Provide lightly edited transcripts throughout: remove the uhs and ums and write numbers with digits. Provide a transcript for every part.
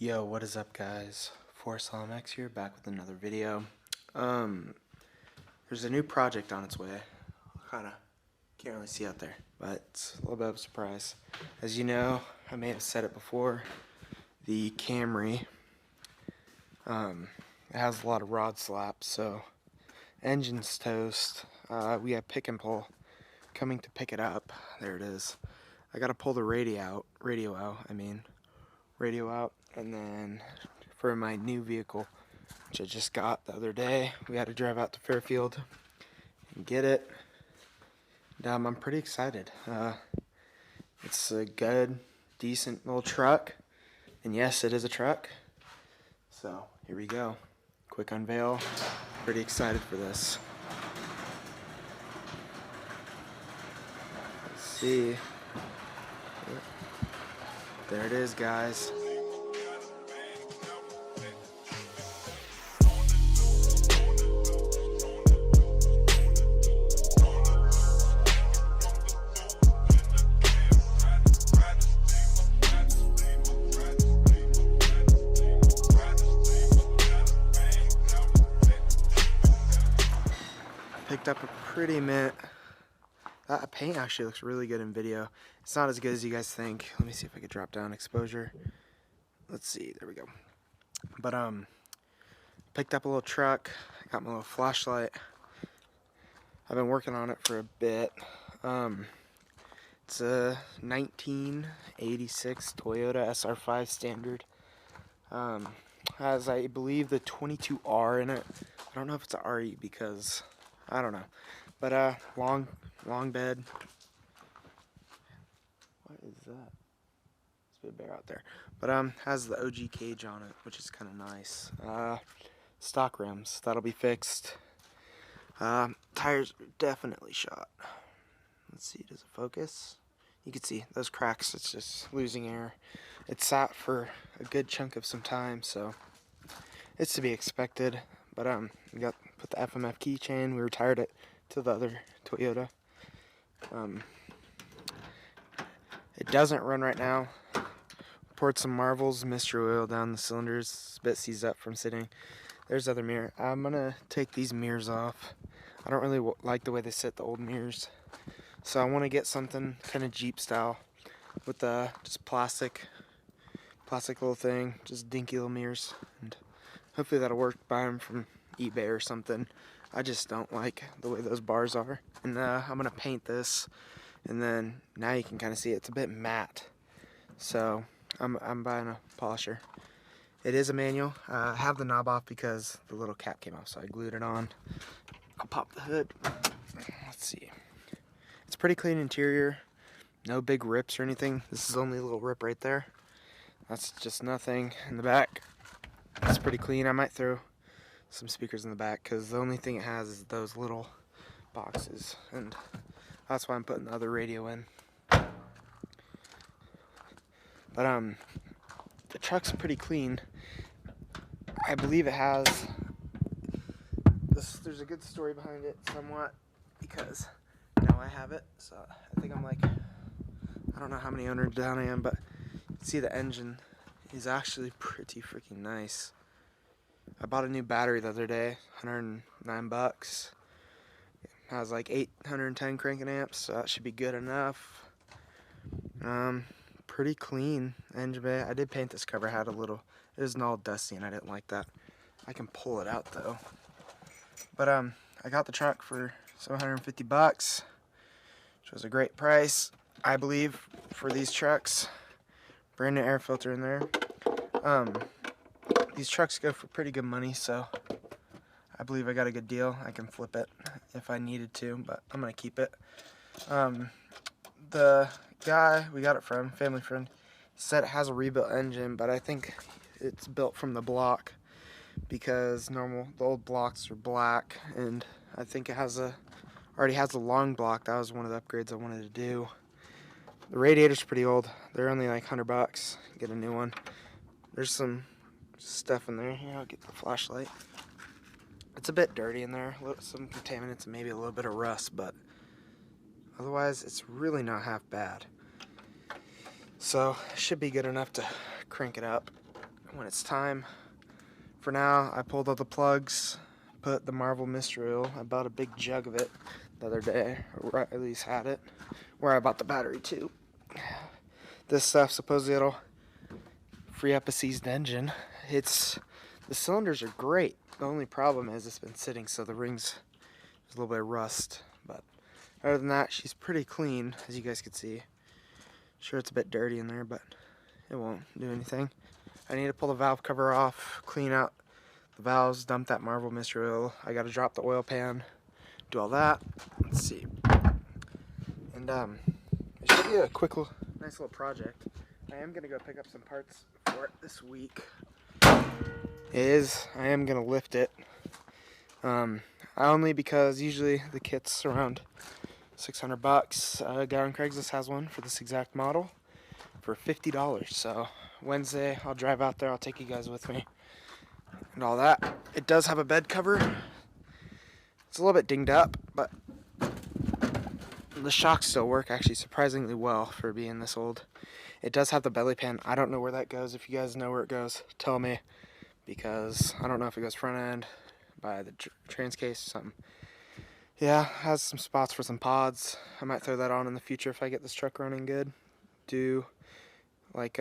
Yo, what is up, guys? ForceLMX here, back with another video. There's a new project on its way. Kinda can't really see out there, but it's a little bit of a surprise. As you know, I may have said it before, the Camry, it has a lot of rod slaps, so engine's toast. We have pick and pull coming to pick it up. There it is. I gotta pull the radio out, and then for my new vehicle, which I just got the other day, we had to drive out to Fairfield and get it. And, I'm pretty excited. It's a good, decent little truck, and yes, it is a truck. So here we go. Quick unveil. Pretty excited for this. Let's see. There it is, guys. Picked up a pretty mint. That paint actually looks really good in video. It's not as good as you guys think. Let me see if I could drop down exposure. Let's see, there we go. But picked up a little truck, got my little flashlight. I've been working on it for a bit. It's a 1986 Toyota SR5 Standard. Has, I believe, the 22R in it. I don't know if it's a RE because I don't know. But long bed. What is that? There's a big bear out there. But has the OG cage on it, which is kind of nice. Stock rims, that'll be fixed. Tires are definitely shot. Let's see, does it focus? You can see those cracks, it's just losing air. It sat for a good chunk of some time, so it's to be expected. But we put the FMF keychain, we retired it to the other Toyota. It doesn't run right now. Poured some Marvels mystery oil down the cylinders. It's a bit seized up from sitting. There's the other mirror. I'm gonna take these mirrors off. I don't really like the way they sit, the old mirrors. So I want to get something kind of Jeep style with just plastic little thing, just dinky little mirrors, and hopefully that'll work. Buy them from eBay or something. I just don't like the way those bars are. And I'm gonna paint this, and then now you can kind of see it's a bit matte. So I'm buying a polisher. It is a manual. I have the knob off because the little cap came off, so I glued it on. I'll pop the hood. Let's see. It's pretty clean interior. No big rips or anything. This is only a little rip right there. That's just nothing. In the back, it's pretty clean. I might throw some speakers in the back because the only thing it has is those little boxes, and that's why I'm putting the other radio in. But the truck's pretty clean. I believe it has this. There's a good story behind it, somewhat, because now I have it. So I think I'm like, I don't know how many owners down I am, but you can see the engine is actually pretty freaking nice. I bought a new battery the other day, $109. It has like 810 cranking amps, so that should be good enough. Pretty clean engine bay. I did paint this cover, had a little, it was all dusty and I didn't like that. I can pull it out though. But I got the truck for $750, which was a great price, I believe, for these trucks. Brand new air filter in there. These trucks go for pretty good money, so I believe I got a good deal. I can flip it if I needed to, but I'm gonna keep it. The guy we got it from, family friend, said it has a rebuilt engine, but I think it's built from the block because the old blocks are black, and I think it already has a long block. That was one of the upgrades I wanted to do. The radiator's pretty old. They're only like $100. Get a new one. There's some stuff in there. Here, I'll get the flashlight. It's a bit dirty in there. Some contaminants and maybe a little bit of rust, but otherwise it's really not half bad. So should be good enough to crank it up. when it's time. For now, I pulled all the plugs, put the Marvel mystery oil. I bought a big jug of it the other day, or at least had it, where I bought the battery too. This stuff, supposedly it'll free up a seized engine. The cylinders are great. The only problem is it's been sitting, so the rings, there's a little bit of rust. But other than that, she's pretty clean, as you guys can see. Sure, it's a bit dirty in there, but it won't do anything. I need to pull the valve cover off, clean out the valves, dump that Marvel mystery oil. I got to drop the oil pan, do all that. Let's see. And it should be a quick, nice little project. I am going to go pick up some parts for it this week. I am going to lift it. Only because usually the kit's around $600. A guy on Craigslist has one for this exact model for $50. So Wednesday I'll drive out there. I'll take you guys with me and all that. It does have a bed cover. It's a little bit dinged up, but the shocks still work actually surprisingly well for being this old. It does have the belly pan. I don't know where that goes. If you guys know where it goes, tell me, because I don't know if it goes front end by the trans case or something. Yeah, has some spots for some pods. I might throw that on in the future if I get this truck running good. Do like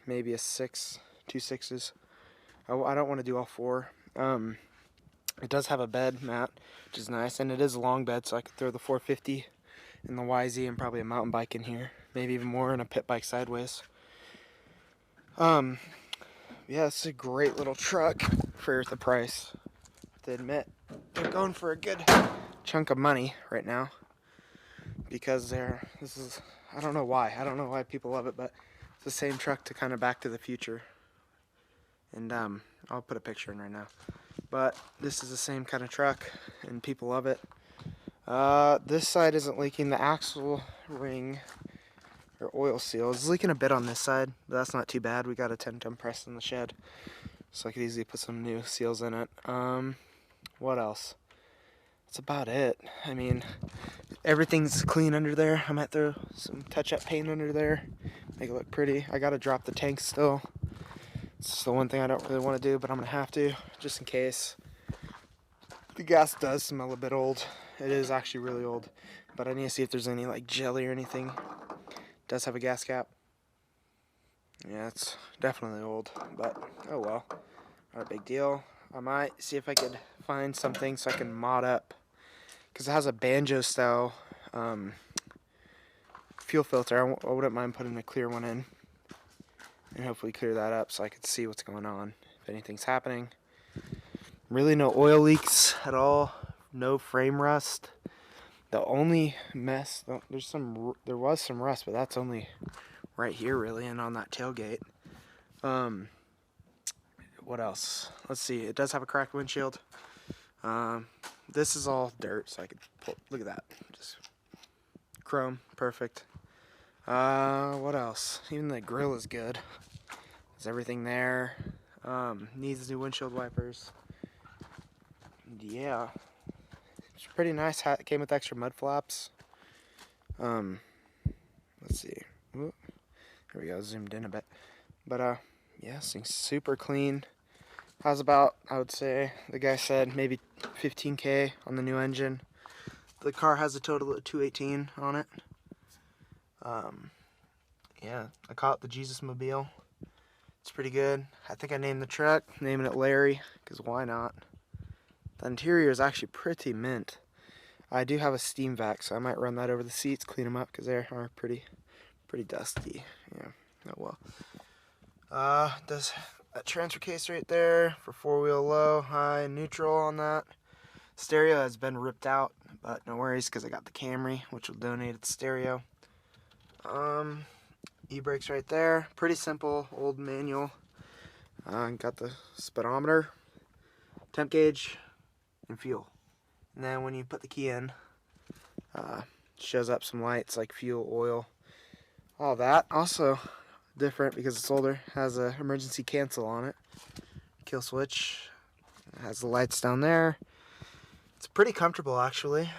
maybe a 2 6s. I don't want to do all 4. It does have a bed mat, which is nice, and it is a long bed, so I could throw the 450 and the YZ and probably a mountain bike in here, maybe even more, and a pit bike sideways. Yeah, it's a great little truck for the price. To admit, they're going for a good chunk of money right now because I don't know why people love it, but it's the same truck to kind of Back to the Future, and I'll put a picture in right now, but this is the same kind of truck and people love it. This side isn't leaking. The axle ring or oil seal is leaking a bit on this side, but that's not too bad. We got a 10-ton press in the shed, so I could easily put some new seals in it. What else? That's about it. I mean, everything's clean under there. I might throw some touch-up paint under there, make it look pretty. I gotta drop the tank still. It's the one thing I don't really want to do, but I'm gonna have to, just in case. The gas does smell a bit old. It is actually really old, but I need to see if there's any like jelly or anything. It does have a gas cap. Yeah, it's definitely old, but oh well, not a big deal. I might see if I could find something so I can mod up, because it has a banjo style fuel filter. I wouldn't mind putting a clear one in and hopefully clear that up so I could see what's going on, if anything's happening. Really no oil leaks at all, no frame rust. The only mess, there was some rust, but that's only right here really, and on that tailgate. What else? Let's see. It does have a cracked windshield. This is all dirt, so I could pull. Look at that. Just chrome. Perfect. What else? Even the grill is good. There's everything there. Needs new windshield wipers. Yeah. It's pretty nice. It came with extra mud flaps. Let's see. Ooh, there we go. Zoomed in a bit. But yeah, this thing's super clean. Has about, I would say, the guy said maybe 15K on the new engine. The car has a total of 218 on it. Yeah, I call it the Jesus Mobile. It's pretty good. I think I named the truck, naming it Larry, because why not? The interior is actually pretty mint. I do have a steam vac, so I might run that over the seats, clean them up, because they are pretty dusty. Yeah, oh well. Does that transfer case right there for 4-wheel low, high, and neutral on that. Stereo has been ripped out, but no worries because I got the Camry, which will donate its stereo. E-brakes right there. Pretty simple, old manual. Got the speedometer, temp gauge, and fuel. And then when you put the key in, shows up some lights like fuel, oil, all that. Also different because it's older, has a emergency cancel on it, kill switch. It has the lights down there. It's pretty comfortable actually.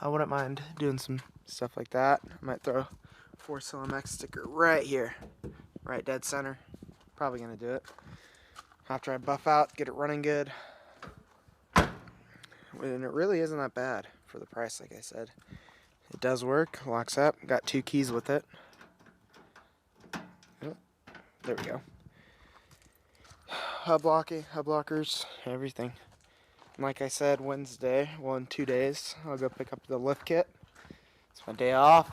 I wouldn't mind doing some stuff like that. I might throw a Force LMX sticker right here, right dead center. Probably gonna do it after I buff out, get it running good. And it really isn't that bad for the price, like I said. It does work, locks up, got 2 keys with it. Oh, there we go. Hub lockers, everything. And like I said, Wednesday, well, in 2 days, I'll go pick up the lift kit. It's my day off.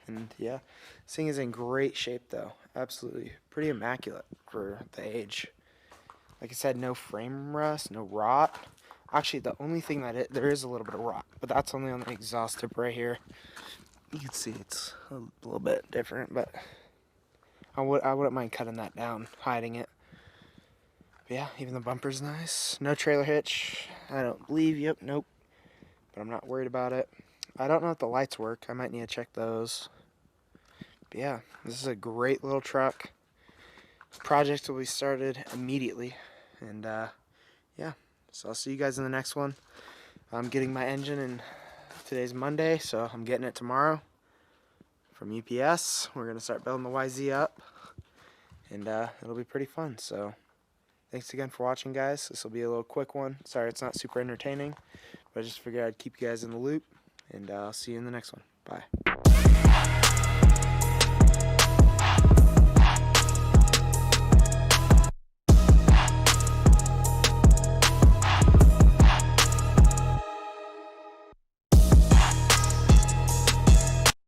And yeah, this thing is in great shape though. Absolutely pretty immaculate for the age. Like I said, no frame rust, no rot. Actually, the only thing that there is a little bit of rot, but that's only on the exhaust tip right here. You can see it's a little bit different, but I wouldn't mind cutting that down, hiding it. But yeah, even the bumper's nice. No trailer hitch. I don't believe. Yep, nope. But I'm not worried about it. I don't know if the lights work. I might need to check those. But yeah, this is a great little truck. Project will be started immediately. And yeah, so I'll see you guys in the next one. I'm getting my engine, and today's Monday, so I'm getting it tomorrow from UPS. We're going to start building the YZ up, and it'll be pretty fun. So thanks again for watching, guys. This will be a little quick one. Sorry it's not super entertaining, but I just figured I'd keep you guys in the loop, and I'll see you in the next one. Bye.